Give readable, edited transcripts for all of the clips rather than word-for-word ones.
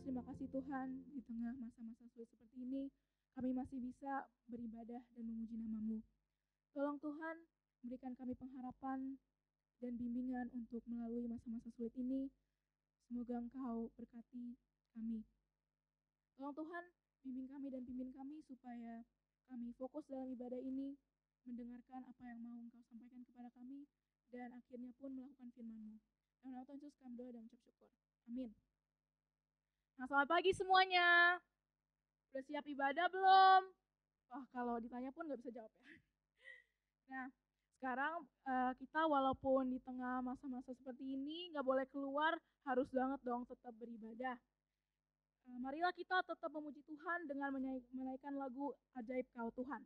terima kasih Tuhan, di tengah masa-masa sulit seperti ini, kami masih bisa beribadah dan memuji nama-Mu. Tolong Tuhan, berikan kami pengharapan dan bimbingan untuk melalui masa-masa sulit ini. Semoga Engkau berkati kami. Tolong Tuhan, bimbing kami dan pimpin kami supaya kami fokus dalam ibadah ini, mendengarkan apa yang mau Engkau sampaikan kepada kami, dan akhirnya pun melakukan firman-Mu. Dalam nama Tuhan Yesus kami berdoa dan mengucap syukur. Amin. Nah, selamat pagi semuanya. Udah siap ibadah belum? Wah, kalau ditanya pun nggak bisa jawab ya. Nah, sekarang kita walaupun di tengah masa-masa seperti ini nggak boleh keluar, harus banget dong tetap beribadah. Marilah kita tetap memuji Tuhan dengan menaikkan lagu Ajaib Kau Tuhan.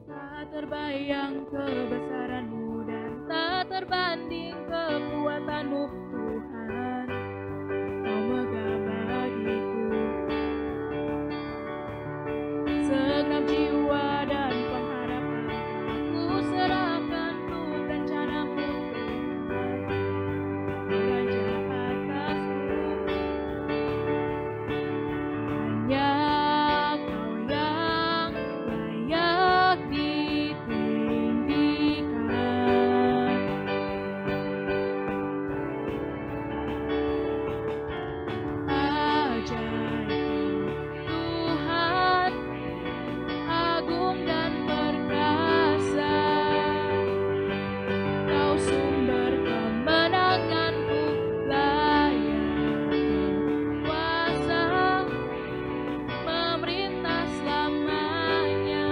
Tak terbayang kebesaran-Mu dan tak terbanding kekuatan-Mu, Tuhan. Kau megah bagiku segenap jiwa dan pengharapan, ku serahkan untuk rencana-Mu, Raja atasku. Hanya Kau yang layak ditinggikan. Ajaib Tuhan, agung dan perkasa. Kau sumber kemenanganku, layak berkuasa, memerintah selamanya.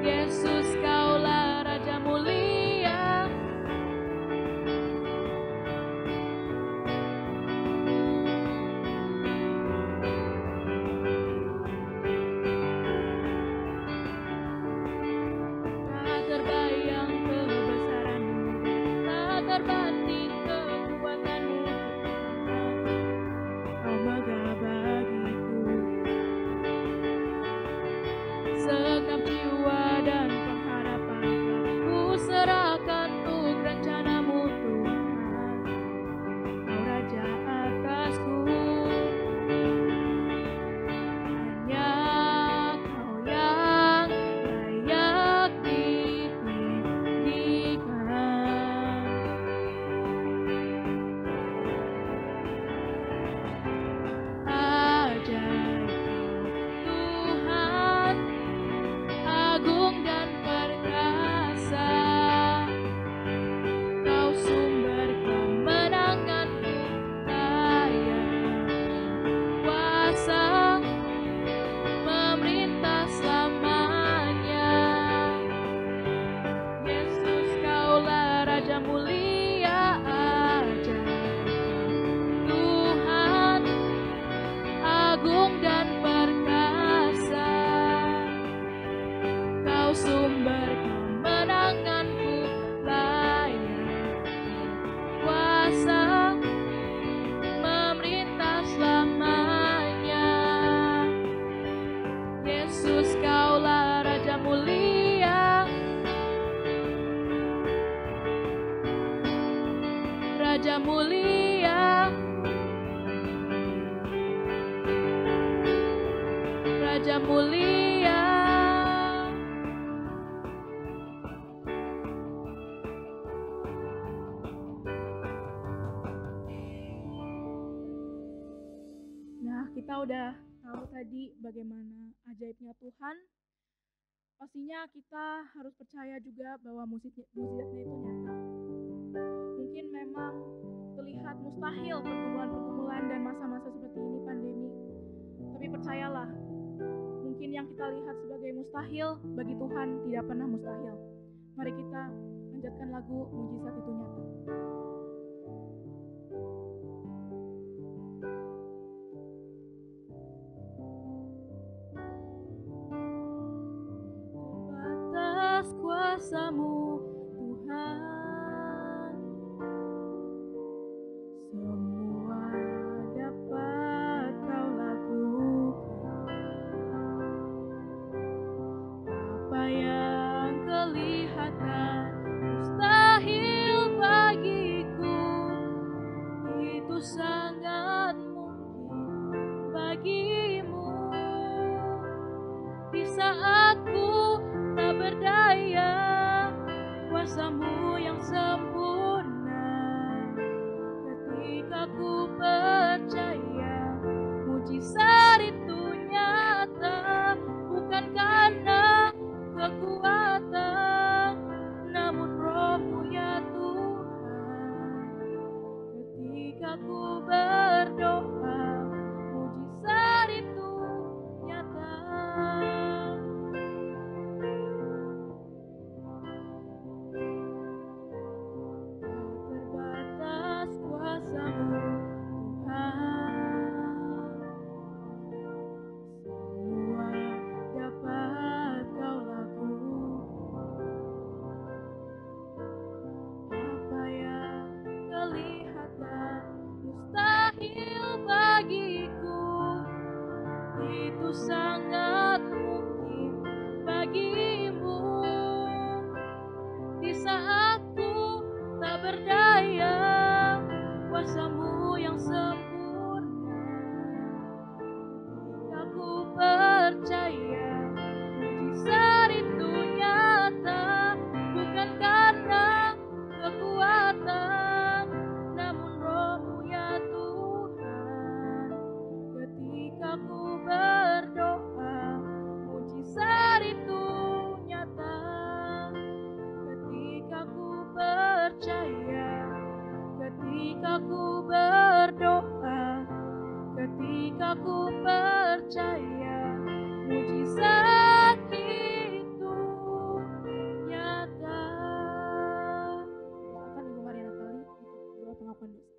Yesus, Kaulah Raja mulia. Tak terbayang kebesaran-Mu, tak terbanding kekuatan-Mu, Kau megah bagiku segenap jiwa dan pengharapan, ku serahkan untuk rencana-Mu, Tuhan. Kau Raja atasku. Hanya Kau yang layak ditinggikan. Ajaib Tuhan, agung dan perkasa. Kau sumber kemenanganku, layak berkuasa, memerintah selamanya. Yesus, Kaulah Raja mulia. Ajaib Tuhan, agung dan perkasa. Kau sumber kemenanganku, layak berkuasa, memerintah selamanya. Yesus, Kaulah Raja mulia. Raja mulia. Raja mulia. Nah, kita udah tahu tadi bagaimana ajaibnya Tuhan. Pastinya kita harus percaya juga bahwa mukjizatnya itu nyata. Mungkin memang terlihat mustahil pergumulan-pergumulan dan masa-masa seperti ini pandemi. Tapi percayalah, mungkin yang kita lihat sebagai mustahil, bagi Tuhan tidak pernah mustahil. Mari kita lanjutkan lagu Mukjizat Itu Nyata. Terbatas kuasa-Mu, Tuhan, semua dapat ketika ku berdoa, mujizat itu nyata. Terbatas kuasa-Mu, Tuhan. Semua dapat Kau lakukan. Apa yang kelihatan mustahil bagiku, itu sangat mungkin bagimu. Di saat ku tak berdaya, kuasa-Mu yang sempurna. Aku percaya mujizat itu nyata, bukan karena kekuatan, namun Roh-Mu ya Tuhan. Ketika ku berdoa, mujizat itu nyata. Ketika ku percaya, ketika ku berdoa, ketika ku percaya, mujizat itu nyata. Silakan Ibu Maria Natali untuk doa pengakuan dosa.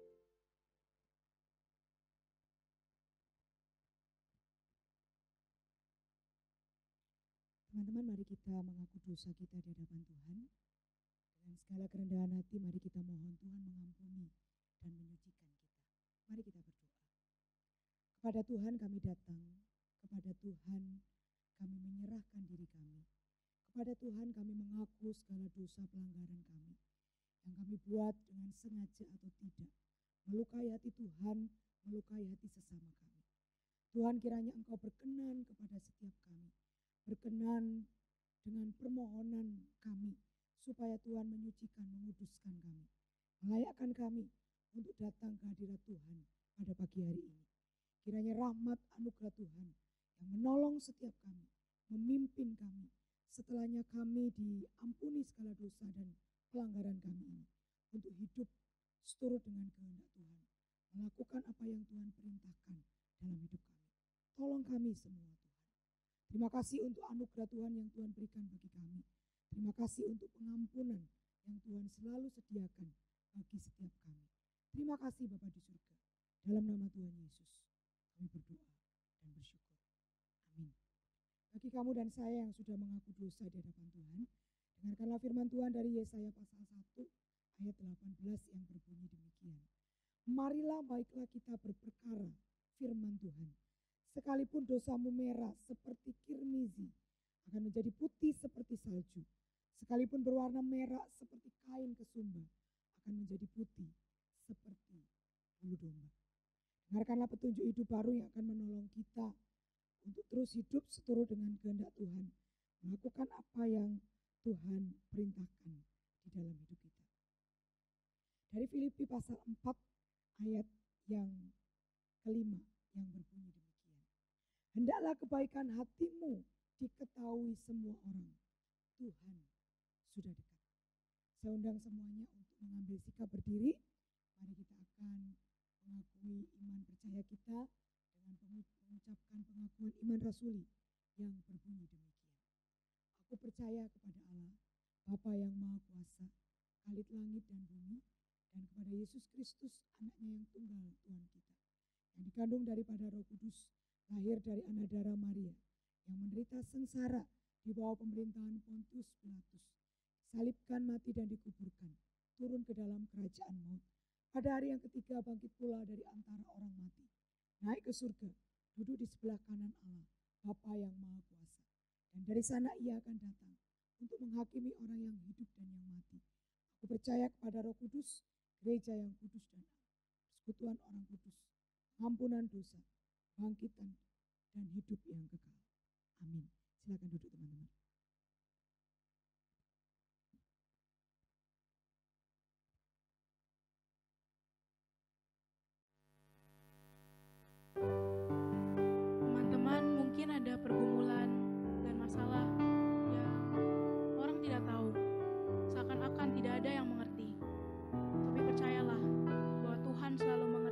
Teman-teman, mari kita mengaku dosa kita di hadapan Tuhan. Dengan segala kerendahan hati, mari kita mohon Tuhan mengampuni dan menyucikan kita. Mari kita berdoa. Kepada Tuhan kami datang, kepada Tuhan kami menyerahkan diri kami. Kepada Tuhan kami mengaku segala dosa pelanggaran kami, yang kami buat dengan sengaja atau tidak, melukai hati Tuhan, melukai hati sesama kami. Tuhan, kiranya Engkau berkenan kepada setiap kami, berkenan dengan permohonan kami, supaya Tuhan menyucikan, menguduskan kami, melayakkan kami untuk datang ke hadirat Tuhan pada pagi hari ini. Kiranya rahmat anugerah Tuhan yang menolong setiap kami, memimpin kami, setelahnya kami diampuni segala dosa dan pelanggaran kami ini, untuk hidup seturut dengan kehendak Tuhan, melakukan apa yang Tuhan perintahkan dalam hidup kami. Tolong kami semua Tuhan. Terima kasih untuk anugerah Tuhan yang Tuhan berikan bagi kami. Terima kasih untuk pengampunan yang Tuhan selalu sediakan bagi setiap kami. Terima kasih Bapa di surga. Dalam nama Tuhan Yesus kami berdoa dan bersyukur. Amin. Bagi kamu dan saya yang sudah mengaku dosa di hadapan Tuhan, dengarkanlah firman Tuhan dari Yesaya pasal 1 ayat 18 yang berbunyi demikian. Marilah baiklah kita berperkara firman Tuhan. Sekalipun dosamu merah seperti kirmizi, akan menjadi putih seperti salju. Sekalipun berwarna merah seperti kain kesumba, akan menjadi putih seperti bulu domba. Dengarkanlah petunjuk hidup baru yang akan menolong kita untuk terus hidup seturut dengan kehendak Tuhan, melakukan apa yang Tuhan perintahkan di dalam hidup kita. Dari Filipi pasal 4 ayat yang kelima yang berbunyi demikian. Hendaklah kebaikan hatimu diketahui semua orang. Tuhan sudah dekat. Saya undang semuanya untuk mengambil sikap berdiri. Mari kita akan mengakui iman percaya kita dengan mengucapkan pengakuan iman rasuli yang berbunyi demikian. Aku percaya kepada Allah, Bapa yang Maha Kuasa, Khalid langit dan bumi, dan kepada Yesus Kristus, anaknya yang tunggal Tuhan kita, yang dikandung daripada Roh Kudus, lahir dari anak darah Maria, yang menderita sengsara di bawah pemerintahan Pontius Pilatus, salibkan, mati dan dikuburkan, turun ke dalam kerajaan maut. Pada hari yang ketiga bangkit pula dari antara orang mati, naik ke surga, duduk di sebelah kanan Allah, Bapa yang Maha Kuasa. Dan dari sana ia akan datang untuk menghakimi orang yang hidup dan yang mati. Aku percaya kepada Roh Kudus, gereja yang kudus dan persekutuan orang kudus, ampunan dosa, bangkitan dan hidup yang kekal. Amin. Silakan duduk teman-teman. Teman-teman mungkin ada pergumulan dan masalah yang orang tidak tahu, seakan-akan tidak ada yang mengerti. Tapi percayalah bahwa Tuhan selalu mengerti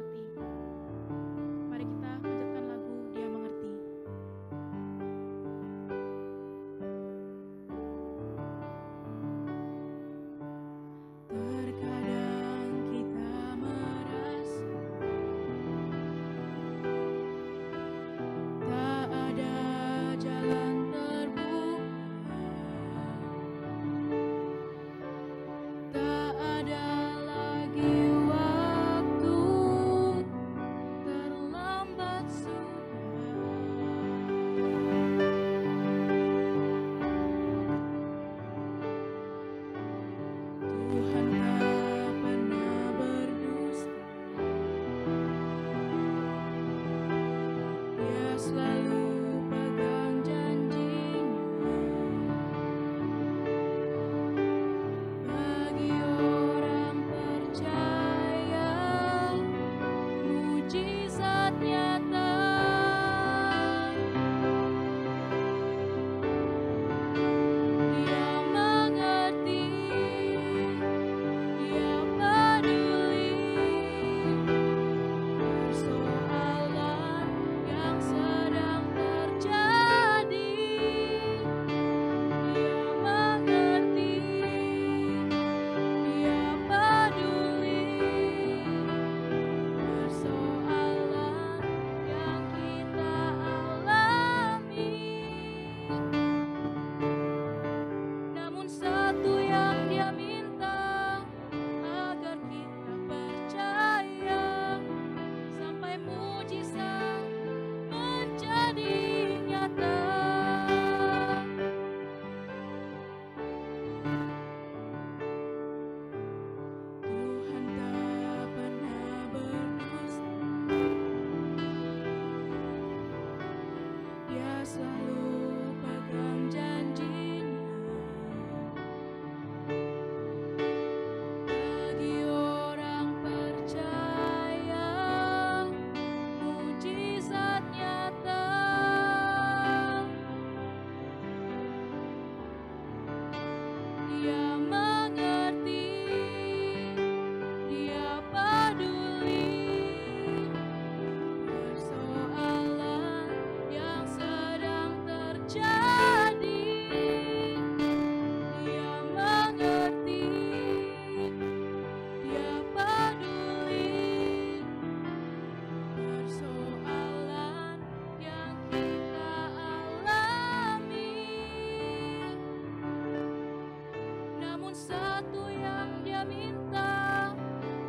sesuatu yang Dia minta,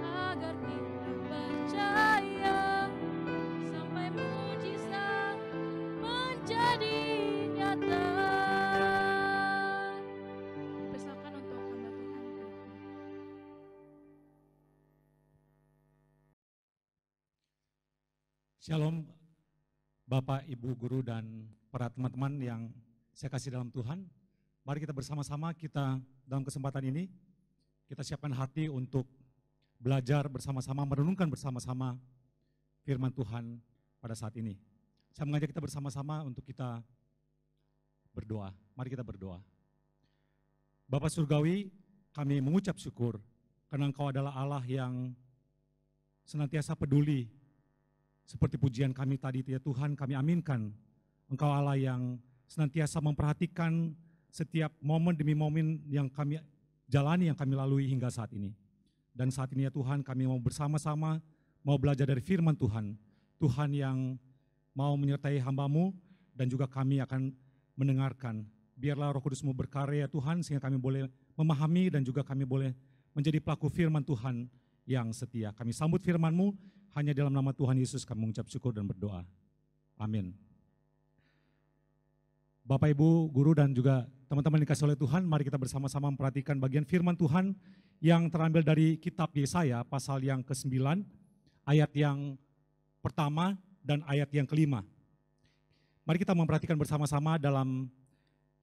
agar kita percaya sampai mujizat menjadi nyata. Dipersilakan untuk hamba Tuhan ke depan. Shalom Bapak, Ibu, Guru, dan para teman-teman yang saya kasih dalam Tuhan. Mari kita bersama-sama kita dalam kesempatan ini, kita siapkan hati untuk belajar bersama-sama, merenungkan bersama-sama firman Tuhan pada saat ini. Saya mengajak kita bersama-sama untuk kita berdoa. Mari kita berdoa. Bapa Surgawi, kami mengucap syukur karena Engkau adalah Allah yang senantiasa peduli. Seperti pujian kami tadi, ya Tuhan, kami aminkan Engkau Allah yang senantiasa memperhatikan setiap momen demi momen yang kami jalani, yang kami lalui hingga saat ini. Dan saat ini ya Tuhan, kami mau bersama-sama, mau belajar dari firman Tuhan. Tuhan yang mau menyertai hamba-Mu dan juga kami akan mendengarkan. Biarlah Roh Kudus-Mu berkarya Tuhan, sehingga kami boleh memahami dan juga kami boleh menjadi pelaku firman Tuhan yang setia. Kami sambut firman-Mu, hanya dalam nama Tuhan Yesus kami mengucap syukur dan berdoa. Amin. Bapak, Ibu, Guru, dan juga teman-teman dikasih oleh Tuhan, mari kita bersama-sama memperhatikan bagian firman Tuhan yang terambil dari kitab Yesaya pasal yang ke-9, ayat yang pertama dan ayat yang kelima. Mari kita memperhatikan bersama-sama dalam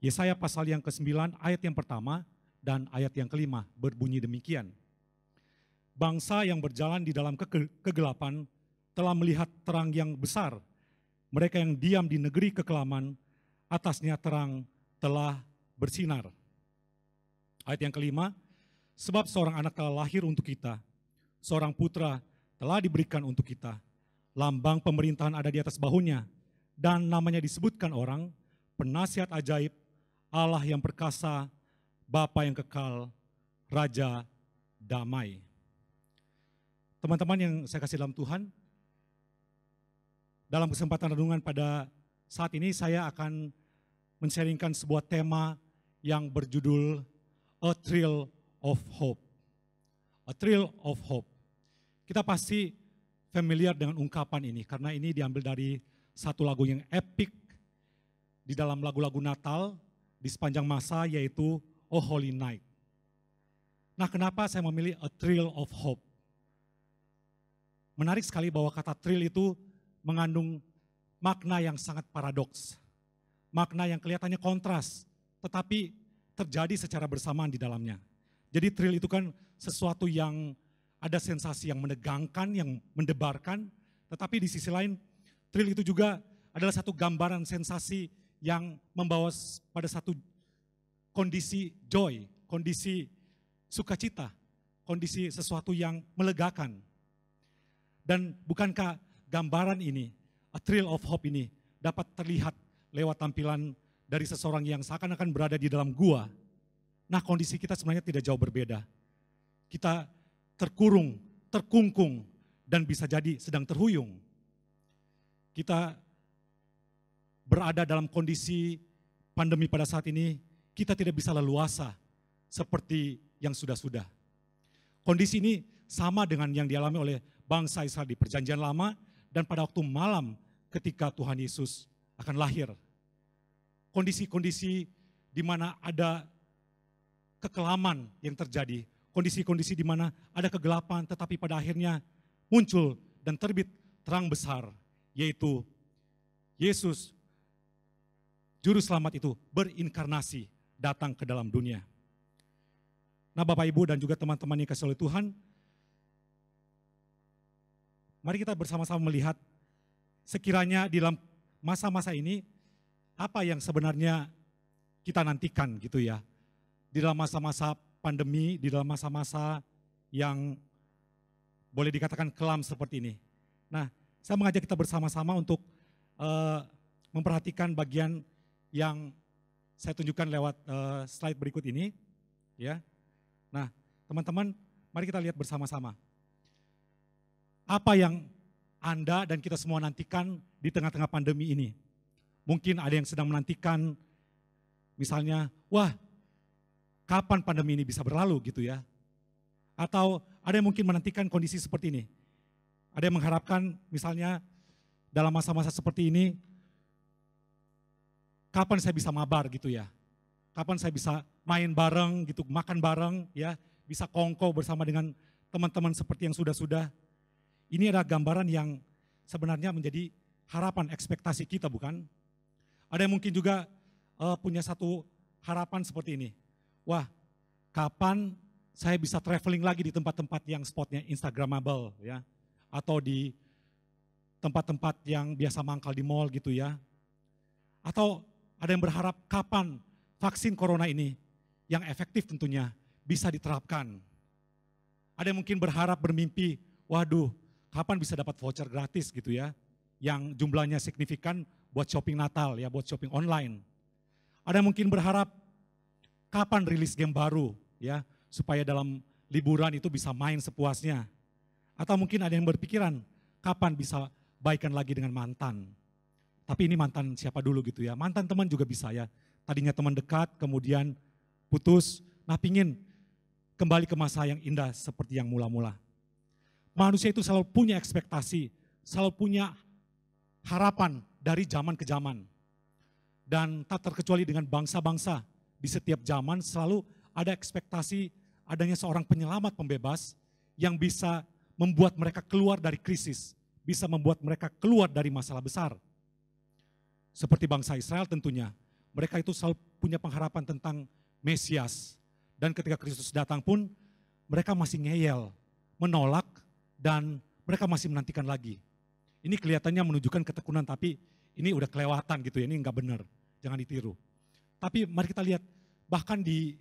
Yesaya pasal yang ke-9, ayat yang pertama dan ayat yang kelima, berbunyi demikian. Bangsa yang berjalan di dalam kegelapan telah melihat terang yang besar. Mereka yang diam di negeri kekelaman, atasnya terang telah bersinar. Ayat yang kelima, sebab seorang anak telah lahir untuk kita, seorang putra telah diberikan untuk kita. Lambang pemerintahan ada di atas bahunya, dan namanya disebutkan orang, penasihat ajaib, Allah yang perkasa, Bapa yang kekal, Raja damai. Teman-teman yang saya kasih dalam Tuhan, dalam kesempatan renungan pada saat ini saya akan men-sharingkan sebuah tema yang berjudul A Thrill of Hope. A Thrill of Hope. Kita pasti familiar dengan ungkapan ini karena ini diambil dari satu lagu yang epic di dalam lagu-lagu Natal di sepanjang masa, yaitu Oh Holy Night. Nah, kenapa saya memilih A Thrill of Hope? Menarik sekali bahwa kata thrill itu mengandung makna yang sangat paradoks. Makna yang kelihatannya kontras, tetapi terjadi secara bersamaan di dalamnya. Jadi thrill itu kan sesuatu yang ada sensasi yang menegangkan, yang mendebarkan, tetapi di sisi lain thrill itu juga adalah satu gambaran sensasi yang membawa pada satu kondisi joy, kondisi sukacita, kondisi sesuatu yang melegakan. Dan bukankah gambaran ini, A Thrill of Hope ini dapat terlihat lewat tampilan dari seseorang yang seakan-akan berada di dalam gua. Nah, kondisi kita sebenarnya tidak jauh berbeda. Kita terkurung, terkungkung, dan bisa jadi sedang terhuyung. Kita berada dalam kondisi pandemi pada saat ini, kita tidak bisa leluasa seperti yang sudah-sudah. Kondisi ini sama dengan yang dialami oleh bangsa Israel di Perjanjian Lama dan pada waktu malam ketika Tuhan Yesus akan lahir. Kondisi-kondisi di mana ada kekelaman yang terjadi, kondisi-kondisi di mana ada kegelapan tetapi pada akhirnya muncul dan terbit terang besar, yaitu Yesus, Juru Selamat itu berinkarnasi datang ke dalam dunia. Nah, Bapak, Ibu, dan juga teman-teman yang kasih oleh Tuhan, mari kita bersama-sama melihat sekiranya di dalam masa-masa ini, apa yang sebenarnya kita nantikan gitu ya. Di dalam masa-masa pandemi, di dalam masa-masa yang boleh dikatakan kelam seperti ini. Nah, saya mengajak kita bersama-sama untuk memperhatikan bagian yang saya tunjukkan lewat slide berikut ini. Ya. Nah, teman-teman, mari kita lihat bersama-sama. Apa yang Anda dan kita semua nantikan di tengah-tengah pandemi ini. Mungkin ada yang sedang menantikan misalnya, wah kapan pandemi ini bisa berlalu gitu ya. Atau ada yang mungkin menantikan kondisi seperti ini. Ada yang mengharapkan misalnya dalam masa-masa seperti ini, kapan saya bisa mabar gitu ya. Kapan saya bisa main bareng gitu, makan bareng ya, bisa kongko bersama dengan teman-teman seperti yang sudah-sudah. Ini adalah gambaran yang sebenarnya menjadi harapan, ekspektasi kita bukan? Ada yang mungkin juga punya satu harapan seperti ini. Wah, kapan saya bisa traveling lagi di tempat-tempat yang spotnya instagramable ya. Atau di tempat-tempat yang biasa mangkal di mall gitu ya. Atau ada yang berharap kapan vaksin corona ini yang efektif tentunya bisa diterapkan. Ada yang mungkin berharap bermimpi, waduh kapan bisa dapat voucher gratis gitu ya. Yang jumlahnya signifikan buat shopping Natal ya, buat shopping online. Ada yang mungkin berharap kapan rilis game baru ya, supaya dalam liburan itu bisa main sepuasnya. Atau mungkin ada yang berpikiran kapan bisa baikan lagi dengan mantan. Tapi ini mantan siapa dulu gitu ya, mantan teman juga bisa ya. Tadinya teman dekat, kemudian putus, nah pingin kembali ke masa yang indah seperti yang mula-mula. Manusia itu selalu punya ekspektasi, selalu punya harapan dari zaman ke zaman. Dan tak terkecuali dengan bangsa-bangsa, di setiap zaman selalu ada ekspektasi adanya seorang penyelamat pembebas yang bisa membuat mereka keluar dari krisis, bisa membuat mereka keluar dari masalah besar. Seperti bangsa Israel tentunya, mereka itu selalu punya pengharapan tentang Mesias. Dan ketika Kristus datang pun, mereka masih ngeyel, menolak, dan mereka masih menantikan lagi. Ini kelihatannya menunjukkan ketekunan, tapi ini udah kelewatan gitu ya, ini enggak benar, jangan ditiru. Tapi mari kita lihat, bahkan di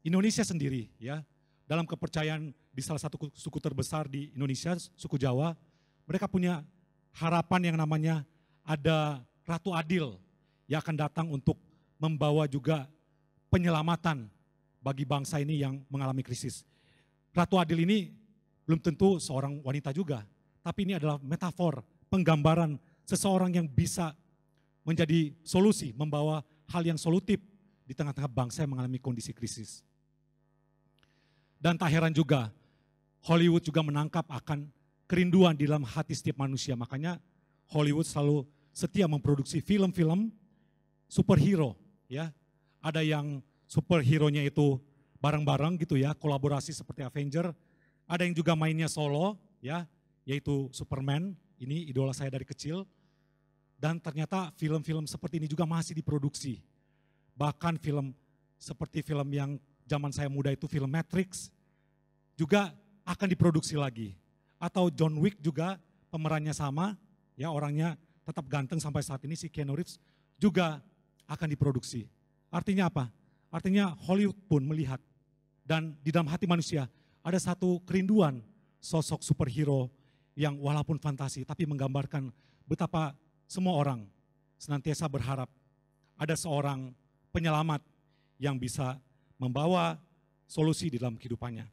Indonesia sendiri ya, dalam kepercayaan di salah satu suku terbesar di Indonesia, suku Jawa, mereka punya harapan yang namanya ada Ratu Adil yang akan datang untuk membawa juga penyelamatan bagi bangsa ini yang mengalami krisis. Ratu Adil ini belum tentu seorang wanita juga, tapi ini adalah metafor, penggambaran seseorang yang bisa menjadi solusi, membawa hal yang solutif di tengah-tengah bangsa yang mengalami kondisi krisis. Dan tak heran juga, Hollywood juga menangkap akan kerinduan di dalam hati setiap manusia. Makanya Hollywood selalu setia memproduksi film-film superhero. Ya, ada yang superhero-nya itu bareng-bareng gitu ya, kolaborasi seperti Avenger. Ada yang juga mainnya solo, ya, yaitu Superman. Ini idola saya dari kecil. Dan ternyata film-film seperti ini juga masih diproduksi. Bahkan film seperti film yang zaman saya muda itu film Matrix juga akan diproduksi lagi. Atau John Wick juga pemerannya sama, ya orangnya tetap ganteng sampai saat ini si Keanu Reeves juga akan diproduksi. Artinya apa? Artinya Hollywood pun melihat dan di dalam hati manusia ada satu kerinduan sosok superhero yang walaupun fantasi tapi menggambarkan betapa semua orang senantiasa berharap ada seorang penyelamat yang bisa membawa solusi di dalam kehidupannya.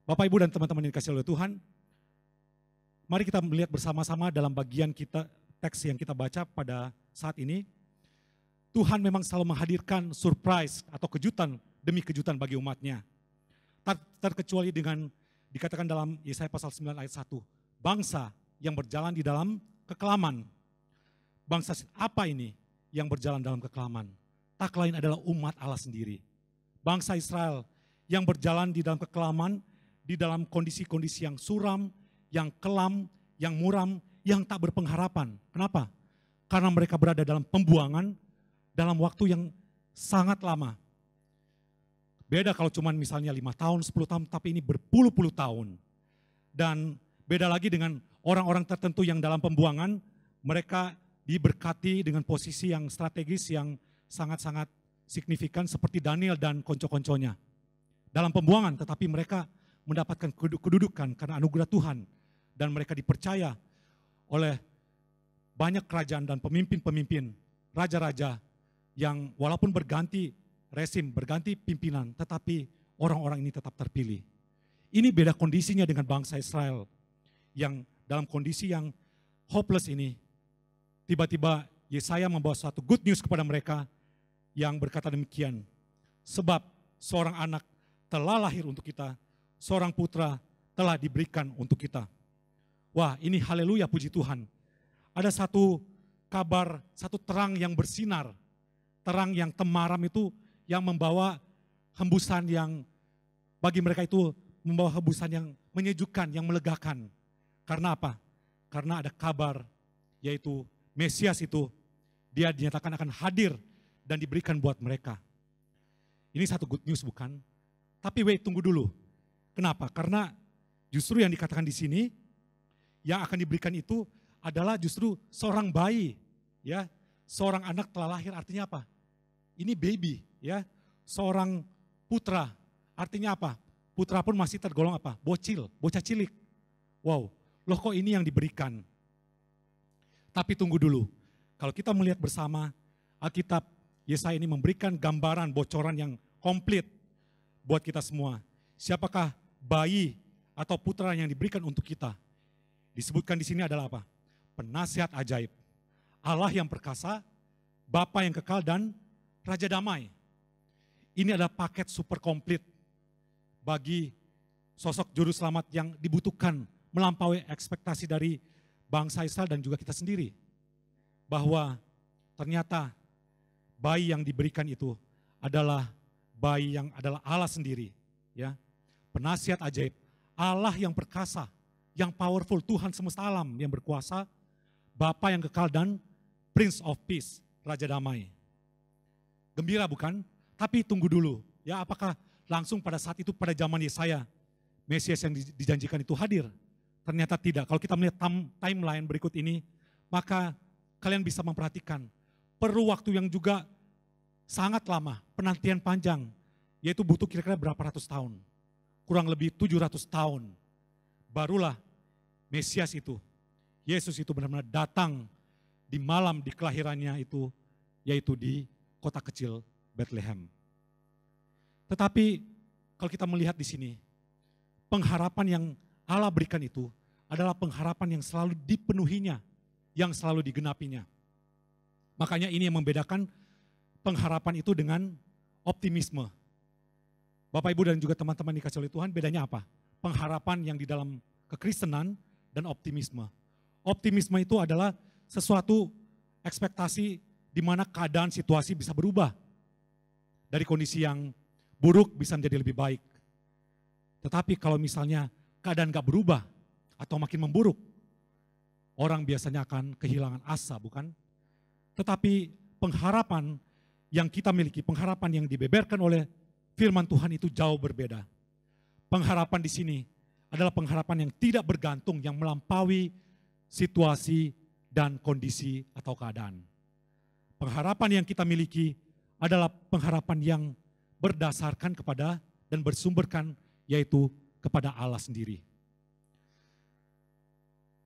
Bapak, Ibu, dan teman-teman yang dikasihi oleh Tuhan, mari kita melihat bersama-sama dalam bagian kita teks yang kita baca pada saat ini. Tuhan memang selalu menghadirkan surprise atau kejutan demi kejutan bagi umatnya. Tak terkecuali dengan dikatakan dalam Yesaya pasal 9 ayat 1, bangsa yang berjalan di dalam kekelaman. Bangsa apa ini yang berjalan dalam kekelaman? Tak lain adalah umat Allah sendiri. Bangsa Israel yang berjalan di dalam kekelaman, di dalam kondisi-kondisi yang suram, yang kelam, yang muram, yang tak berpengharapan. Kenapa? Karena mereka berada dalam pembuangan dalam waktu yang sangat lama. Beda kalau cuma misalnya 5 tahun, 10 tahun, tapi ini berpuluh-puluh tahun. Dan beda lagi dengan orang-orang tertentu yang dalam pembuangan, mereka diberkati dengan posisi yang strategis yang sangat-sangat signifikan seperti Daniel dan konco-konconya. Dalam pembuangan tetapi mereka mendapatkan kedudukan karena anugerah Tuhan. Dan mereka dipercaya oleh banyak kerajaan dan pemimpin-pemimpin, raja-raja yang walaupun berganti rezim, berganti pimpinan, tetapi orang-orang ini tetap terpilih. Ini beda kondisinya dengan bangsa Israel yang dalam kondisi yang hopeless ini. Tiba-tiba Yesaya membawa suatu good news kepada mereka yang berkata demikian, Sebab seorang anak telah lahir untuk kita, seorang putra telah diberikan untuk kita. Wah, ini haleluya, puji Tuhan. Ada satu kabar, satu terang yang bersinar. Terang yang temaram itu yang membawa hembusan yang bagi mereka itu membawa hembusan yang menyejukkan, yang melegakan. Karena apa? Karena ada kabar, yaitu Mesias itu, dia dinyatakan akan hadir dan diberikan buat mereka. Ini satu good news bukan? Tapi tunggu dulu. Kenapa? Karena justru yang dikatakan di sini, yang akan diberikan itu adalah justru seorang bayi, ya, seorang anak telah lahir. Artinya apa? Ini baby, ya, seorang putra. Artinya apa? Putra pun masih tergolong apa? Bocil, bocah cilik. Wow, loh kok ini yang diberikan? Tapi tunggu dulu. Kalau kita melihat bersama, Alkitab Yesaya ini memberikan gambaran, bocoran yang komplit buat kita semua. Siapakah bayi atau putra yang diberikan untuk kita? Disebutkan di sini adalah apa? Penasihat ajaib, Allah yang perkasa, Bapa yang kekal, dan Raja damai. Ini adalah paket super komplit bagi sosok juru selamat yang dibutuhkan melampaui ekspektasi dari bangsa Israel dan juga kita sendiri. Bahwa ternyata bayi yang diberikan itu adalah bayi yang adalah Allah sendiri. Ya, penasihat ajaib, Allah yang perkasa, yang powerful, Tuhan semesta alam yang berkuasa, Bapa yang kekal, dan Prince of Peace, Raja damai. Gembira bukan? Tapi tunggu dulu, ya, apakah langsung pada saat itu pada zaman Yesaya Mesias yang dijanjikan itu hadir? Ternyata tidak. Kalau kita melihat timeline berikut ini, maka kalian bisa memperhatikan perlu waktu yang juga sangat lama, penantian panjang, yaitu butuh kira-kira berapa ratus tahun. Kurang lebih 700 tahun. Barulah Mesias itu, Yesus itu benar-benar datang di malam di kelahirannya itu, yaitu di kota kecil Bethlehem. Tetapi kalau kita melihat di sini, pengharapan yang Allah berikan itu adalah pengharapan yang selalu dipenuhinya, yang selalu digenapinya. Makanya ini yang membedakan pengharapan itu dengan optimisme. Bapak, Ibu, dan juga teman-teman dikasih oleh Tuhan, bedanya apa? Pengharapan yang di dalam kekristenan dan optimisme. Optimisme itu adalah sesuatu ekspektasi di mana keadaan situasi bisa berubah. Dari kondisi yang buruk bisa menjadi lebih baik. Tetapi kalau misalnya keadaan gak berubah atau makin memburuk, orang biasanya akan kehilangan asa, bukan? Tetapi pengharapan yang kita miliki, pengharapan yang dibeberkan oleh firman Tuhan itu jauh berbeda. Pengharapan di sini adalah pengharapan yang tidak bergantung, yang melampaui situasi dan kondisi atau keadaan. Pengharapan yang kita miliki adalah pengharapan yang berdasarkan kepada dan bersumberkan yaitu kepada Allah sendiri.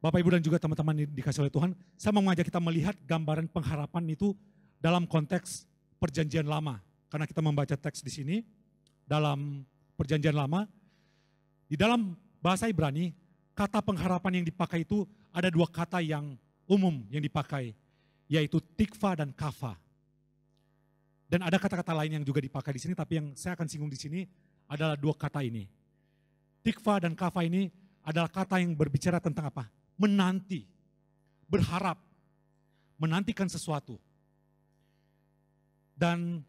Bapak, Ibu, dan juga teman-teman dikasih oleh Tuhan, saya mau mengajak kita melihat gambaran pengharapan itu dalam konteks Perjanjian Lama. Karena kita membaca teks di sini dalam Perjanjian Lama, di dalam bahasa Ibrani, kata pengharapan yang dipakai itu ada dua kata yang umum yang dipakai, yaitu tikva dan kava. Dan ada kata-kata lain yang juga dipakai di sini, tapi yang saya akan singgung di sini adalah dua kata ini. Tikva dan kava ini adalah kata yang berbicara tentang apa? Menanti, berharap, menantikan sesuatu. Dan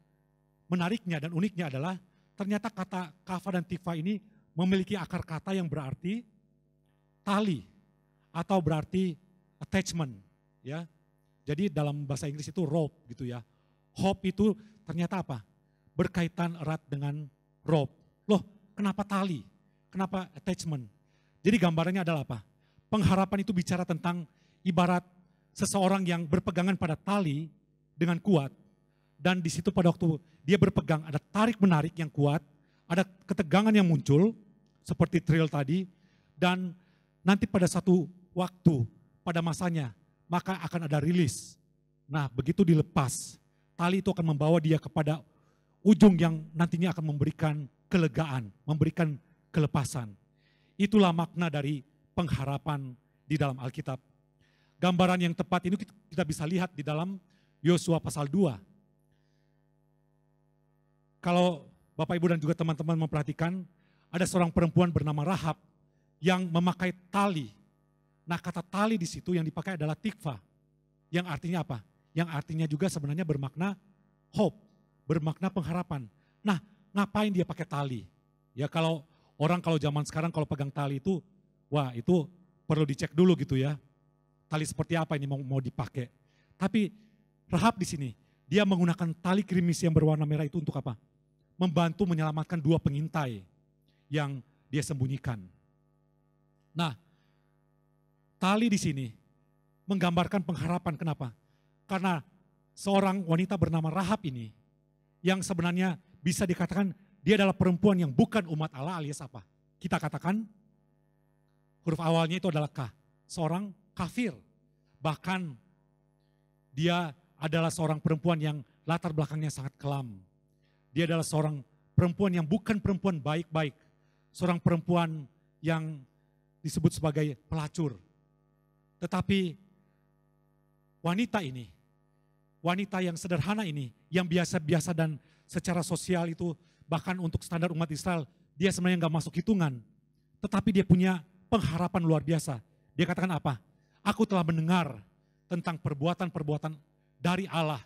menariknya dan uniknya adalah ternyata kata kava dan tikva ini memiliki akar kata yang berarti tali atau berarti attachment, ya. Jadi dalam bahasa Inggris itu rope gitu ya. Hope itu ternyata apa? Berkaitan erat dengan rope. Loh, kenapa tali? Kenapa attachment? Jadi gambarannya adalah apa? Pengharapan itu bicara tentang ibarat seseorang yang berpegangan pada tali dengan kuat. Dan di situ pada waktu dia berpegang ada tarik-menarik yang kuat, ada ketegangan yang muncul seperti thrill tadi. Dan nanti pada satu waktu, pada masanya, maka akan ada rilis. Nah, begitu dilepas, tali itu akan membawa dia kepada ujung yang nantinya akan memberikan kelegaan, memberikan kelepasan. Itulah makna dari pengharapan di dalam Alkitab. Gambaran yang tepat ini kita bisa lihat di dalam Yosua pasal 2. kalau Bapak Ibu dan juga teman-teman memperhatikan, ada seorang perempuan bernama Rahab yang memakai tali. Nah, kata tali di situ yang dipakai adalah tikva, yang artinya apa? Yang artinya juga sebenarnya bermakna hope, bermakna pengharapan. Nah, ngapain dia pakai tali? Ya kalau zaman sekarang kalau pegang tali itu, wah itu perlu dicek dulu gitu ya. Tali seperti apa ini mau dipakai. Tapi Rahab di sini, dia menggunakan tali gerimis yang berwarna merah itu untuk apa? Membantu menyelamatkan 2 pengintai yang dia sembunyikan. Nah, tali di sini menggambarkan pengharapan. Kenapa? Karena seorang wanita bernama Rahab ini yang sebenarnya bisa dikatakan dia adalah perempuan yang bukan umat Allah alias apa? Kita katakan huruf awalnya itu adalah K, seorang kafir. Bahkan dia adalah seorang perempuan yang latar belakangnya sangat kelam. Dia adalah seorang perempuan yang bukan perempuan baik-baik. Seorang perempuan yang disebut sebagai pelacur. Tetapi wanita ini, wanita yang sederhana ini, yang biasa-biasa dan secara sosial itu, bahkan untuk standar umat Israel, dia sebenarnya nggak masuk hitungan. Tetapi dia punya pengharapan luar biasa. Dia katakan apa? Aku telah mendengar tentang perbuatan-perbuatan dari Allah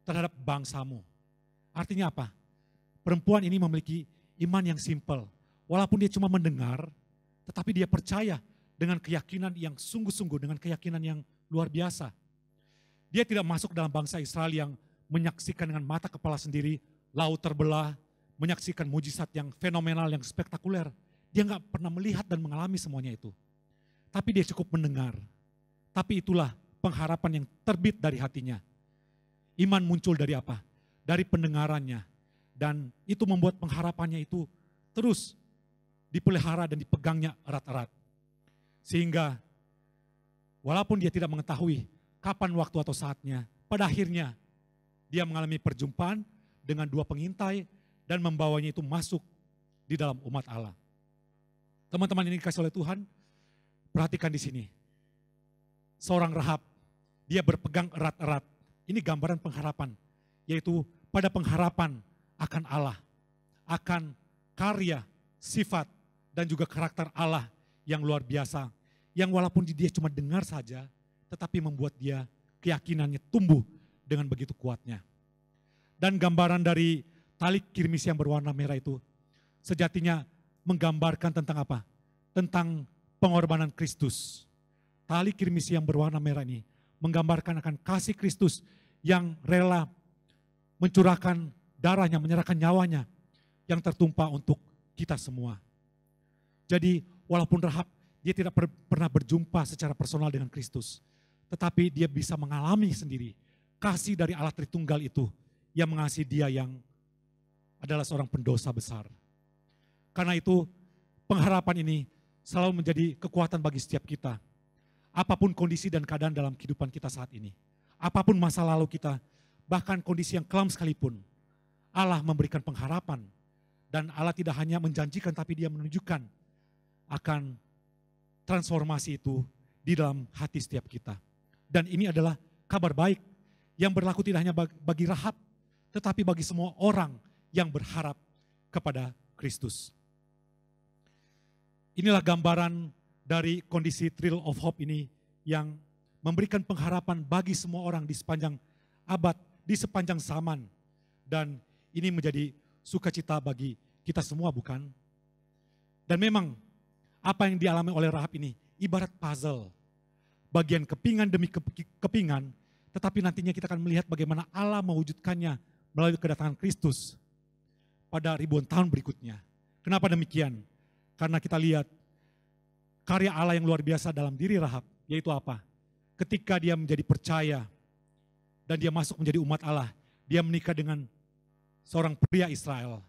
terhadap bangsamu. Artinya apa? Perempuan ini memiliki iman yang simpel. Walaupun dia cuma mendengar, tetapi dia percaya dengan keyakinan yang sungguh-sungguh, dengan keyakinan yang luar biasa. Dia tidak masuk dalam bangsa Israel yang menyaksikan dengan mata kepala sendiri, laut terbelah, menyaksikan mujizat yang fenomenal, yang spektakuler. Dia nggak pernah melihat dan mengalami semuanya itu. Tapi dia cukup mendengar. Tapi itulah pengharapan yang terbit dari hatinya. Iman muncul dari apa? Dari pendengarannya. Dan itu membuat pengharapannya itu terus dipelihara dan dipegangnya erat-erat. Sehingga walaupun dia tidak mengetahui kapan waktu atau saatnya, pada akhirnya dia mengalami perjumpaan dengan 2 pengintai dan membawanya itu masuk di dalam umat Allah. Teman-teman ini dikasih oleh Tuhan, perhatikan di sini. Seorang Rahab, dia berpegang erat-erat. Ini gambaran pengharapan, yaitu pada pengharapan akan Allah, akan karya, sifat, dan juga karakter Allah yang luar biasa. Yang walaupun dia cuma dengar saja, tetapi membuat dia keyakinannya tumbuh dengan begitu kuatnya. Dan gambaran dari tali kirmis yang berwarna merah itu sejatinya menggambarkan tentang apa? Tentang pengorbanan Kristus. Tali kirmis yang berwarna merah ini menggambarkan akan kasih Kristus yang rela mencurahkan darahnya, menyerahkan nyawanya yang tertumpah untuk kita semua. Jadi walaupun Rahab dia tidak pernah berjumpa secara personal dengan Kristus, tetapi dia bisa mengalami sendiri kasih dari Allah Tritunggal itu yang mengasihi dia yang adalah seorang pendosa besar. Karena itu pengharapan ini selalu menjadi kekuatan bagi setiap kita. Apapun kondisi dan keadaan dalam kehidupan kita saat ini, apapun masa lalu kita, bahkan kondisi yang kelam sekalipun, Allah memberikan pengharapan. Dan Allah tidak hanya menjanjikan tapi dia menunjukkan akan transformasi itu di dalam hati setiap kita. Dan ini adalah kabar baik yang berlaku tidak hanya bagi Rahab, tetapi bagi semua orang yang berharap kepada Kristus. Inilah gambaran dari kondisi Thrill of Hope ini yang memberikan pengharapan bagi semua orang di sepanjang abad, di sepanjang zaman. Dan ini menjadi sukacita bagi kita semua, bukan? Dan memang apa yang dialami oleh Rahab ini ibarat puzzle. Bagian kepingan demi kepingan, tetapi nantinya kita akan melihat bagaimana Allah mewujudkannya melalui kedatangan Kristus pada ribuan tahun berikutnya. Kenapa demikian? Karena kita lihat karya Allah yang luar biasa dalam diri Rahab, yaitu apa? Ketika dia menjadi percaya dan dia masuk menjadi umat Allah, dia menikah dengan seorang pria Israel.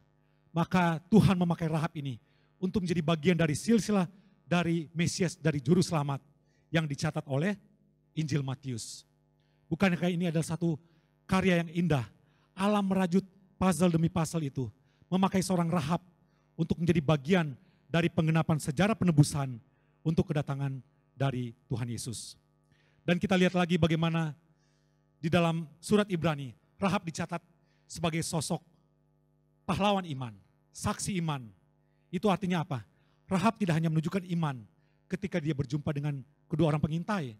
Maka Tuhan memakai Rahab ini untuk menjadi bagian dari silsilah dari Mesias, dari Juru Selamat yang dicatat oleh Injil Matius. Bukankah ini adalah satu karya yang indah? Allah merajut puzzle demi puzzle itu, memakai seorang Rahab untuk menjadi bagian dari penggenapan sejarah penebusan untuk kedatangan dari Tuhan Yesus. Dan kita lihat lagi bagaimana di dalam surat Ibrani, Rahab dicatat sebagai sosok pahlawan iman, saksi iman. Itu artinya apa? Rahab tidak hanya menunjukkan iman ketika dia berjumpa dengan kedua orang pengintai,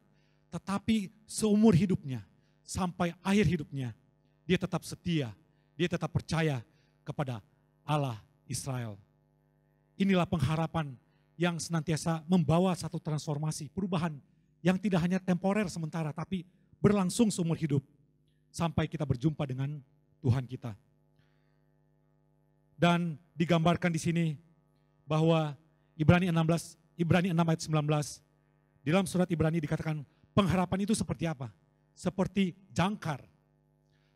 tetapi seumur hidupnya, sampai akhir hidupnya, dia tetap setia, dia tetap percaya kepada Allah Israel. Inilah pengharapan yang senantiasa membawa satu transformasi, perubahan yang tidak hanya temporer sementara, tapi berlangsung seumur hidup sampai kita berjumpa dengan Tuhan kita. Dan digambarkan di sini bahwa Ibrani 6 ayat 19, di dalam surat Ibrani dikatakan pengharapan itu seperti apa? Seperti jangkar.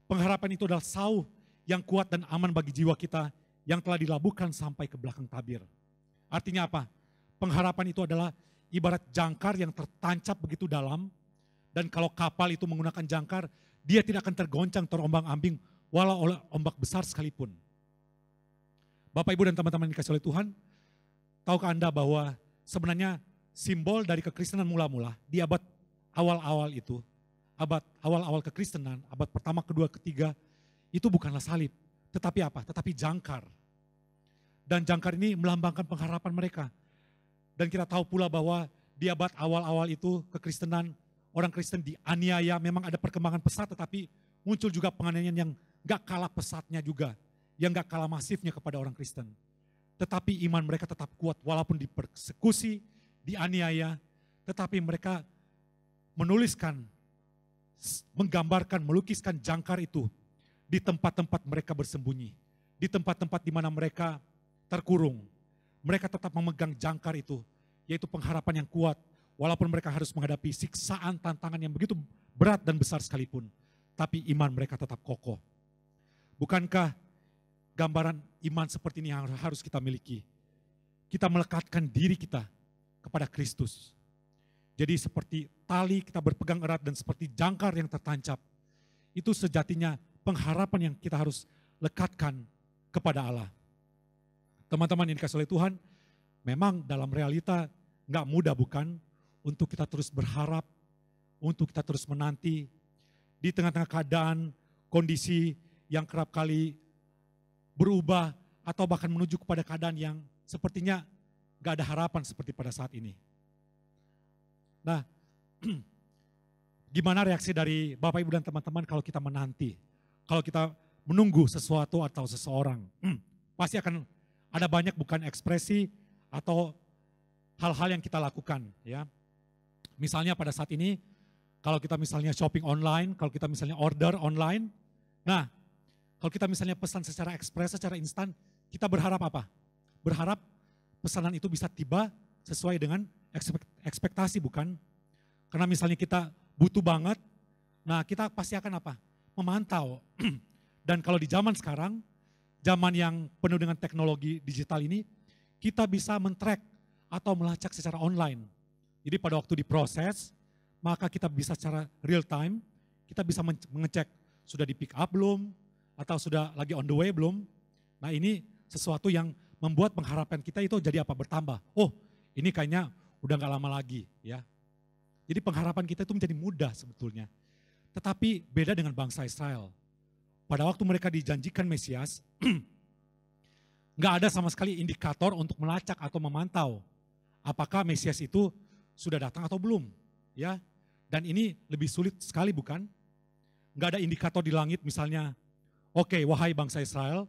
Pengharapan itu adalah sauh yang kuat dan aman bagi jiwa kita yang telah dilabuhkan sampai ke belakang tabir. Artinya apa? Pengharapan itu adalah ibarat jangkar yang tertancap begitu dalam, dan kalau kapal itu menggunakan jangkar, dia tidak akan tergoncang, terombang-ambing, walau oleh ombak besar sekalipun. Bapak, Ibu, dan teman-teman yang dikasihi oleh Tuhan, tahukah Anda bahwa sebenarnya simbol dari kekristenan mula-mula di abad awal-awal itu, abad awal-awal kekristenan, abad pertama, kedua, ketiga, itu bukanlah salib, tetapi apa? Tetapi jangkar. Dan jangkar ini melambangkan pengharapan mereka. Dan kita tahu pula bahwa di abad awal-awal itu kekristenan, orang Kristen dianiaya, memang ada perkembangan pesat, tetapi muncul juga penganiayaan yang gak kalah pesatnya juga, yang gak kalah masifnya kepada orang Kristen. Tetapi iman mereka tetap kuat, walaupun dipersekusi, dianiaya, tetapi mereka menuliskan, menggambarkan, melukiskan jangkar itu di tempat-tempat mereka bersembunyi, di tempat-tempat di mana mereka terkurung. Mereka tetap memegang jangkar itu, yaitu pengharapan yang kuat, walaupun mereka harus menghadapi siksaan, tantangan yang begitu berat dan besar sekalipun, tapi iman mereka tetap kokoh. Bukankah gambaran iman seperti ini yang harus kita miliki? Kita melekatkan diri kita kepada Kristus. Jadi seperti tali kita berpegang erat dan seperti jangkar yang tertancap. Itu sejatinya pengharapan yang kita harus lekatkan kepada Allah. Teman-teman yang dikasihi oleh Tuhan, memang dalam realita gak mudah bukan untuk kita terus berharap, untuk kita terus menanti di tengah-tengah keadaan, kondisi yang kerap kali berubah atau bahkan menuju kepada keadaan yang sepertinya gak ada harapan seperti pada saat ini. Nah, gimana reaksi dari Bapak, Ibu, dan teman-teman kalau kita menanti, kalau kita menunggu sesuatu atau seseorang? Pasti akan ada banyak bukan ekspresi atau hal-hal yang kita lakukan, ya. Misalnya pada saat ini, kalau kita misalnya shopping online, kalau kita misalnya order online, nah kalau kita misalnya pesan secara ekspres, secara instan, kita berharap apa? Berharap pesanan itu bisa tiba sesuai dengan ekspektasi, bukan? Karena misalnya kita butuh banget, nah kita pasti akan apa? Memantau. Dan kalau di zaman sekarang, zaman yang penuh dengan teknologi digital ini, kita bisa men-track atau melacak secara online. Jadi pada waktu diproses, maka kita bisa secara real time, kita bisa mengecek sudah di pick up belum, atau sudah lagi on the way belum. Nah ini sesuatu yang membuat pengharapan kita itu jadi apa? Bertambah. Oh ini kayaknya udah gak lama lagi ya. Jadi pengharapan kita itu menjadi mudah sebetulnya. Tetapi beda dengan bangsa Israel. Pada waktu mereka dijanjikan Mesias, gak ada sama sekali indikator untuk melacak atau memantau apakah Mesias itu sudah datang atau belum. Ya, dan ini lebih sulit sekali bukan? Gak ada indikator di langit misalnya, oke, wahai bangsa Israel,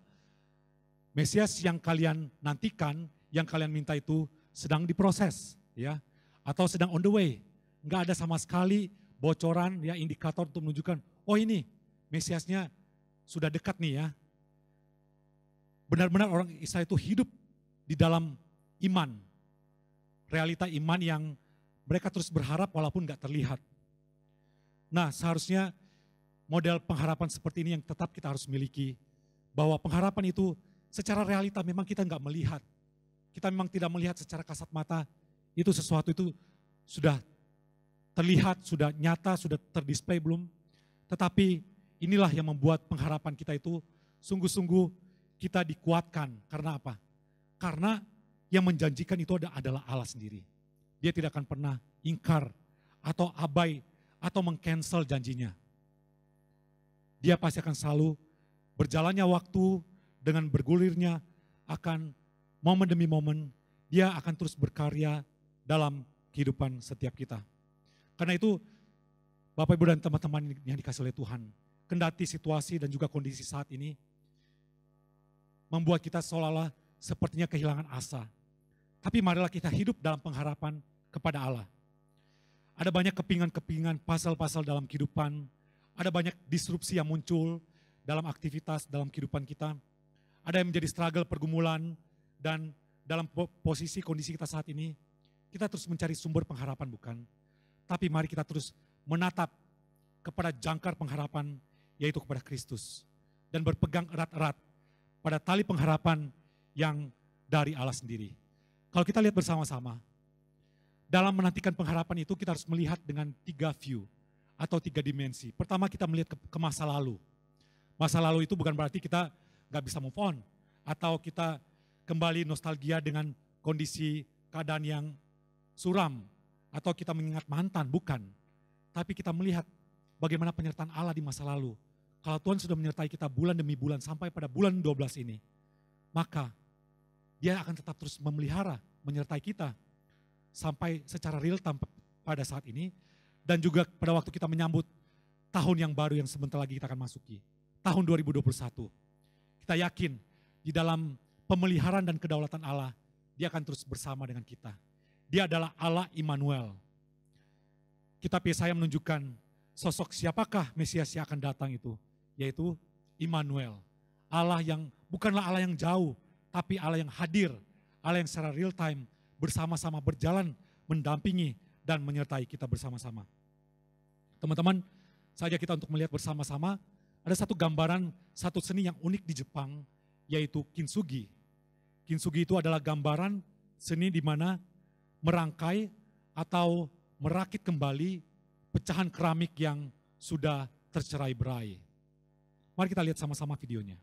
Mesias yang kalian nantikan, yang kalian minta itu sedang diproses, ya, atau sedang on the way. Gak ada sama sekali bocoran, ya, indikator untuk menunjukkan, oh ini Mesiasnya sudah dekat nih ya. Benar-benar orang Israel itu hidup di dalam iman, realita iman yang mereka terus berharap walaupun gak terlihat. Nah seharusnya model pengharapan seperti ini yang tetap kita harus miliki. Bahwa pengharapan itu secara realita memang kita gak melihat. Kita memang tidak melihat secara kasat mata, itu sesuatu itu sudah terlihat, sudah nyata, sudah terdisplay belum. Tetapi inilah yang membuat pengharapan kita itu sungguh-sungguh kita dikuatkan. Karena apa? Karena yang menjanjikan itu adalah Allah sendiri. Dia tidak akan pernah ingkar atau abai atau meng-cancel janjinya. Dia pasti akan selalu berjalannya waktu dengan bergulirnya akan momen demi momen, dia akan terus berkarya dalam kehidupan setiap kita. Karena itu, Bapak Ibu dan teman-teman yang dikasih oleh Tuhan, kendati situasi dan juga kondisi saat ini membuat kita seolah-olah sepertinya kehilangan asa. Tapi marilah kita hidup dalam pengharapan kepada Allah. Ada banyak kepingan-kepingan, pasal-pasal dalam kehidupan, ada banyak disrupsi yang muncul dalam aktivitas, dalam kehidupan kita. Ada yang menjadi struggle, pergumulan, dan dalam posisi kondisi kita saat ini, kita terus mencari sumber pengharapan bukan? Tapi mari kita terus menatap kepada jangkar pengharapan, yaitu kepada Kristus. Dan berpegang erat-erat pada tali pengharapan yang dari Allah sendiri. Kalau kita lihat bersama-sama, dalam menantikan pengharapan itu kita harus melihat dengan 3 view atau 3 dimensi. Pertama kita melihat ke masa lalu. Masa lalu itu bukan berarti kita gak bisa move on. Atau kita kembali nostalgia dengan kondisi keadaan yang suram. Atau kita mengingat mantan, bukan. Tapi kita melihat bagaimana penyertaan Allah di masa lalu. Kalau Tuhan sudah menyertai kita bulan demi bulan sampai pada bulan 12 ini. Maka dia akan tetap terus memelihara, menyertai kita. Sampai secara real time pada saat ini. Dan juga pada waktu kita menyambut tahun yang baru yang sebentar lagi kita akan masuki. Tahun 2021. Kita yakin di dalam pemeliharaan dan kedaulatan Allah, dia akan terus bersama dengan kita. Dia adalah Allah Immanuel. Kitab Yesaya menunjukkan sosok siapakah Mesias yang akan datang itu, yaitu Immanuel. Allah yang bukanlah Allah yang jauh, tapi Allah yang hadir, Allah yang secara real time bersama-sama berjalan, mendampingi dan menyertai kita bersama-sama. Teman-teman, saja kita untuk melihat bersama-sama, ada satu gambaran, satu seni yang unik di Jepang, yaitu kintsugi. Kintsugi itu adalah gambaran seni di mana merangkai atau merakit kembali pecahan keramik yang sudah tercerai-berai. Mari kita lihat sama-sama videonya.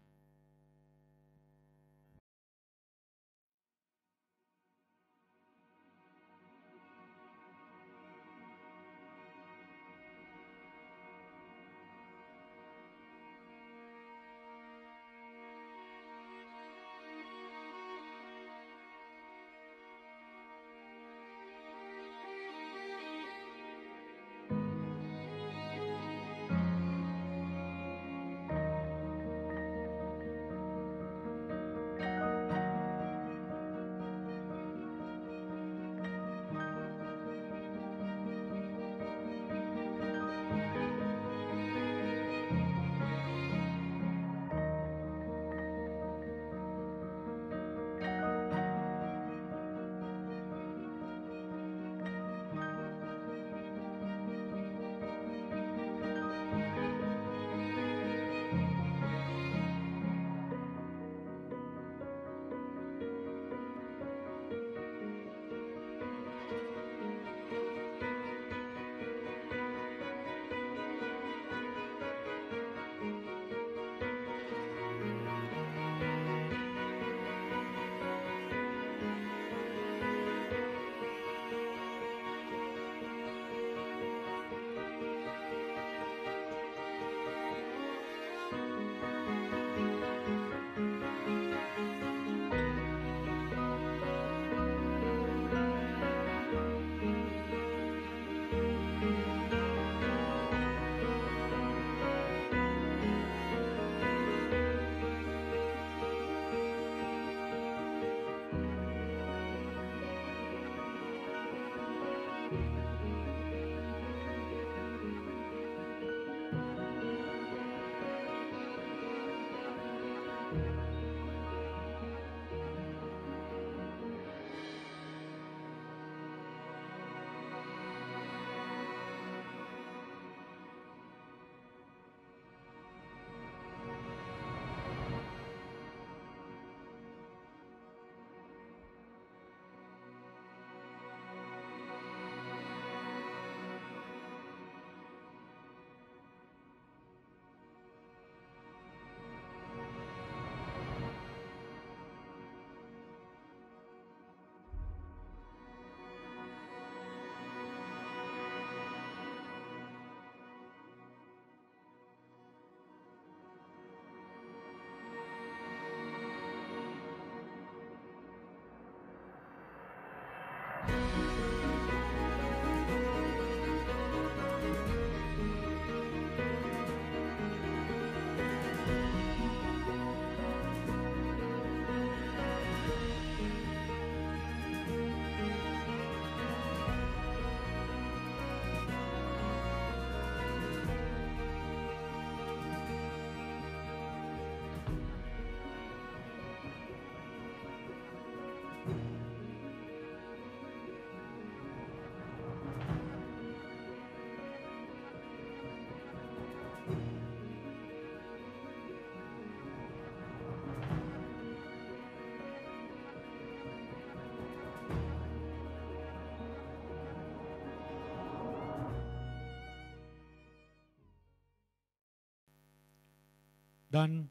Dan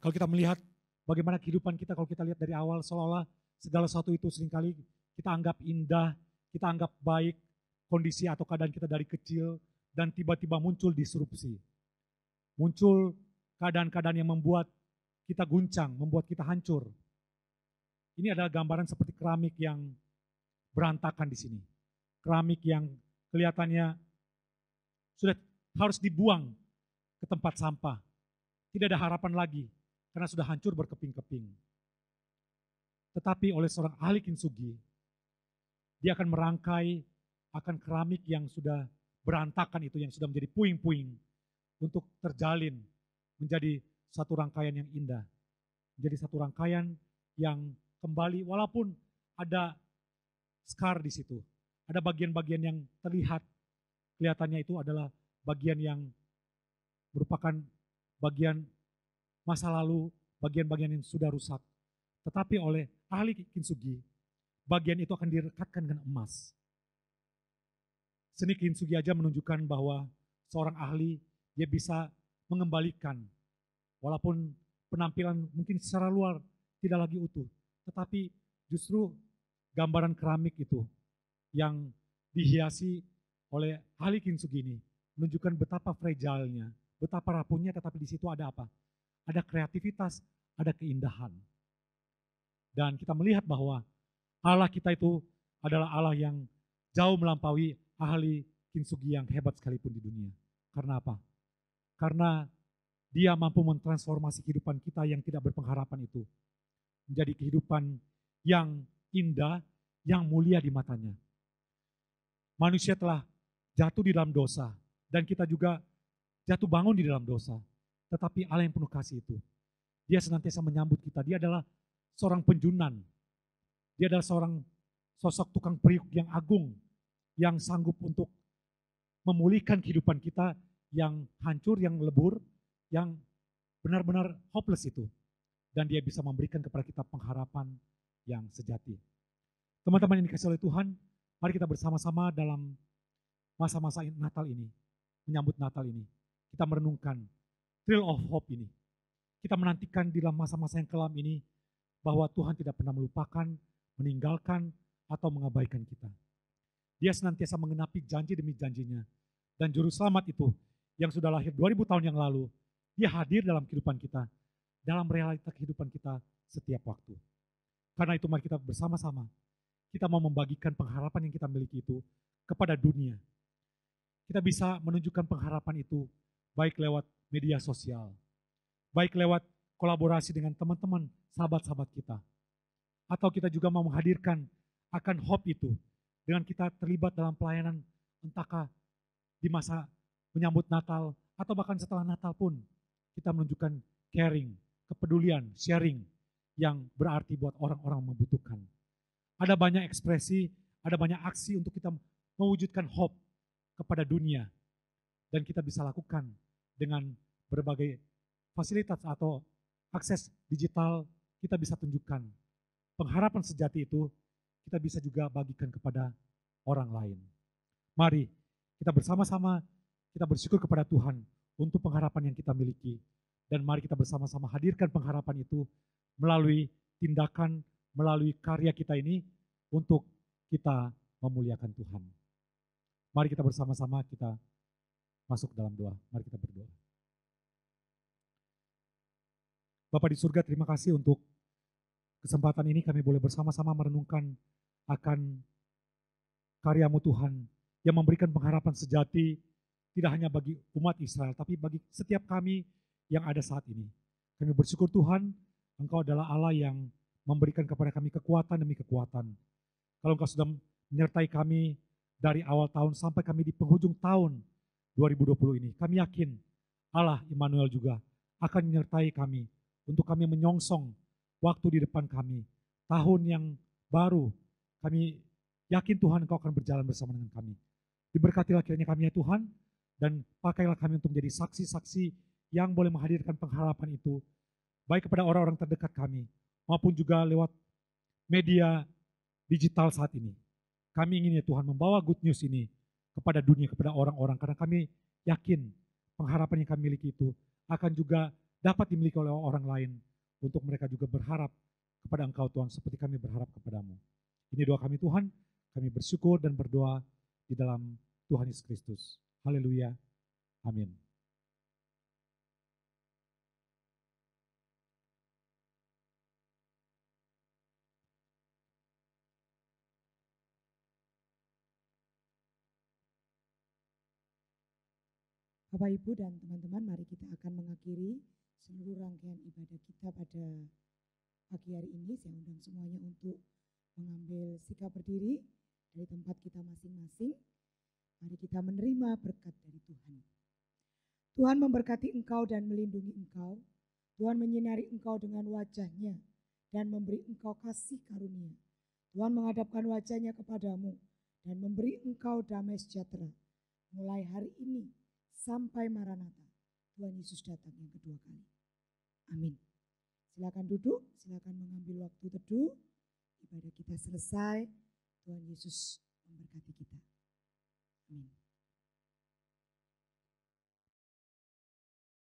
kalau kita melihat bagaimana kehidupan kita, kalau kita lihat dari awal seolah-olah segala sesuatu itu seringkali kita anggap indah, kita anggap baik, kondisi atau keadaan kita dari kecil, dan tiba-tiba muncul disrupsi. Muncul keadaan-keadaan yang membuat kita guncang, membuat kita hancur. Ini adalah gambaran seperti keramik yang berantakan di sini. Keramik yang kelihatannya sudah harus dibuang ke tempat sampah. Tidak ada harapan lagi karena sudah hancur berkeping-keping. Tetapi oleh seorang ahli kintsugi, dia akan merangkai akan keramik yang sudah berantakan itu, yang sudah menjadi puing-puing, untuk terjalin menjadi satu rangkaian yang indah. Menjadi satu rangkaian yang kembali, walaupun ada scar di situ. Ada bagian-bagian yang terlihat, kelihatannya itu adalah bagian yang merupakan bagian masa lalu, bagian-bagian yang sudah rusak. Tetapi oleh ahli kintsugi, bagian itu akan direkatkan dengan emas. Seni kintsugi aja menunjukkan bahwa seorang ahli, dia bisa mengembalikan, walaupun penampilan mungkin secara luar tidak lagi utuh, tetapi justru gambaran keramik itu yang dihiasi oleh ahli kintsugi ini menunjukkan betapa fragile-nya, betapa rapuhnya, tetapi di situ ada apa? Ada kreativitas, ada keindahan. Dan kita melihat bahwa Allah kita itu adalah Allah yang jauh melampaui ahli kintsugi yang hebat sekalipun di dunia. Karena apa? Karena Dia mampu mentransformasi kehidupan kita yang tidak berpengharapan itu menjadi kehidupan yang indah, yang mulia di matanya. Manusia telah jatuh di dalam dosa, dan kita juga jatuh bangun di dalam dosa. Tetapi Allah yang penuh kasih itu, Dia senantiasa menyambut kita. Dia adalah seorang penjunan. Dia adalah seorang sosok tukang periuk yang agung, yang sanggup untuk memulihkan kehidupan kita yang hancur, yang lebur, yang benar-benar hopeless itu. Dan Dia bisa memberikan kepada kita pengharapan yang sejati. Teman-teman yang dikasihi oleh Tuhan, mari kita bersama-sama dalam masa-masa Natal ini, menyambut Natal ini. Kita merenungkan thrill of hope ini. Kita menantikan di dalam masa-masa yang kelam ini bahwa Tuhan tidak pernah melupakan, meninggalkan, atau mengabaikan kita. Dia senantiasa mengenapi janji demi janjinya. Dan Juru Selamat itu yang sudah lahir 2000 tahun yang lalu, Dia hadir dalam kehidupan kita, dalam realita kehidupan kita setiap waktu. Karena itu mari kita bersama-sama, kita mau membagikan pengharapan yang kita miliki itu kepada dunia. Kita bisa menunjukkan pengharapan itu baik lewat media sosial, baik lewat kolaborasi dengan teman-teman, sahabat-sahabat kita. Atau kita juga mau menghadirkan akan hope itu dengan kita terlibat dalam pelayanan, entahkah di masa menyambut Natal atau bahkan setelah Natal pun kita menunjukkan caring, kepedulian, sharing yang berarti buat orang-orang membutuhkan. Ada banyak ekspresi, ada banyak aksi untuk kita mewujudkan hope kepada dunia. Dan kita bisa lakukan dengan berbagai fasilitas atau akses digital, kita bisa tunjukkan. Pengharapan sejati itu kita bisa juga bagikan kepada orang lain. Mari kita bersama-sama, kita bersyukur kepada Tuhan untuk pengharapan yang kita miliki. Dan mari kita bersama-sama hadirkan pengharapan itu melalui tindakan, melalui karya kita ini untuk kita memuliakan Tuhan. Mari kita bersama-sama kita masuk dalam doa. Mari kita berdoa. Bapa di surga, terima kasih untuk kesempatan ini kami boleh bersama-sama merenungkan akan karya-Mu Tuhan yang memberikan pengharapan sejati tidak hanya bagi umat Israel, tapi bagi setiap kami yang ada saat ini. Kami bersyukur Tuhan, Engkau adalah Allah yang memberikan kepada kami kekuatan demi kekuatan. Kalau Engkau sudah menyertai kami dari awal tahun sampai kami di penghujung tahun 2020 ini, kami yakin Allah Immanuel juga akan menyertai kami untuk kami menyongsong waktu di depan kami. Tahun yang baru, kami yakin Tuhan Engkau akan berjalan bersama dengan kami. Diberkatilah kiranya kami ya Tuhan, dan pakailah kami untuk menjadi saksi-saksi yang boleh menghadirkan pengharapan itu, baik kepada orang-orang terdekat kami, maupun juga lewat media digital saat ini. Kami ingin ya Tuhan membawa good news ini kepada dunia, kepada orang-orang, karena kami yakin pengharapan yang kami miliki itu akan juga dapat dimiliki oleh orang lain untuk mereka juga berharap kepada Engkau Tuhan seperti kami berharap kepadamu. Ini doa kami Tuhan, kami bersyukur dan berdoa di dalam Tuhan Yesus Kristus. Haleluya. Amin. Bapak Ibu dan teman-teman, mari kita akan mengakhiri seluruh rangkaian ibadah kita pada pagi hari ini. Saya undang semuanya untuk mengambil sikap berdiri dari tempat kita masing-masing. Mari kita menerima berkat dari Tuhan. Tuhan memberkati engkau dan melindungi engkau. Tuhan menyinari engkau dengan wajah-Nya dan memberi engkau kasih karunia. Tuhan menghadapkan wajah-Nya kepadamu dan memberi engkau damai sejahtera. Mulai hari ini sampai Maranatha, Tuhan Yesus datang yang kedua kali. Amin. Silakan duduk, silakan mengambil waktu teduh. Ibadah kita selesai. Tuhan Yesus memberkati.